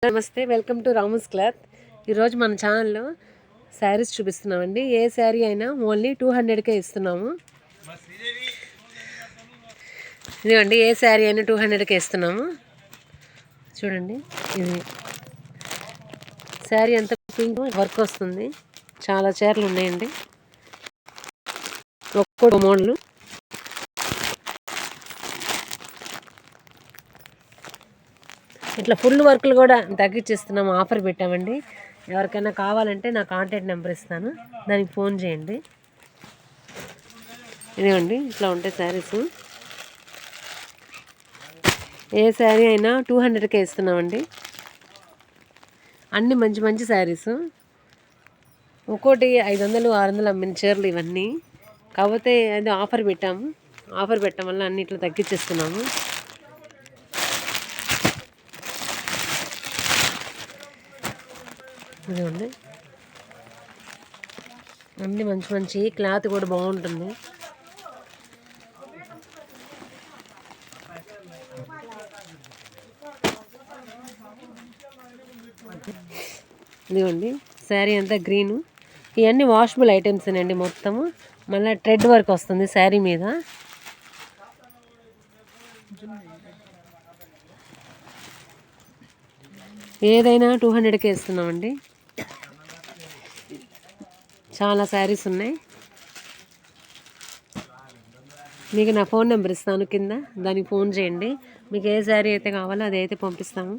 నమస్తే, welcome to Ramu's cloth. ఈరోజు మన ఛానల్లో శారీస్ చూపిస్తున్నామండి. ఏ శారీ అయినా ఓన్లీ 200కే ఇస్తున్నాము. ఇదిగోండి, ఏ శారీ అయినా 200కే ఇస్తున్నాము. చూడండి, ఇది శారీ అంతా పింక్ వర్క్ వస్తుంది. చాలా చీరలు ఉన్నాయండి, ఒక్కో మోడలు. ఇట్లా ఫుల్ వర్క్లు కూడా తగ్గించిస్తున్నాము, ఆఫర్ పెట్టామండి. ఎవరికైనా కావాలంటే నా కాంటాక్ట్ నెంబర్ ఇస్తాను, దానికి ఫోన్ చేయండి. ఇదిగోండి, ఇట్లా ఉంటాయి శారీస్. ఏ శారీ అయినా 200కే ఇస్తున్నామండి. అన్నీ మంచి మంచి శారీస్. ఒక్కోటి 500, 600 అమ్మిన చీరలు ఇవన్నీ. కాకపోతే అది ఆఫర్ పెట్టాము, ఆఫర్ పెట్టడం వల్ల అన్ని ఇట్లా తగ్గించేస్తున్నాము. ఇదిగోండి, అన్నీ మంచి మంచి, క్లాత్ కూడా బాగుంటుంది. ఇదిగోండి, శారీ అంతా గ్రీను. ఇవన్నీ వాషబుల్ ఐటమ్స్ అండి మొత్తము. మళ్ళీ థ్రెడ్ వర్క్ వస్తుంది శారీ మీద. ఏదైనా 200కే ఇస్తున్నామండి. చాలా శారీస్ ఉన్నాయి. మీకు నా ఫోన్ నెంబర్ ఇస్తాను కింద, దానికి ఫోన్ చేయండి. మీకు ఏ శారీ అయితే కావాలో అదైతే పంపిస్తాము.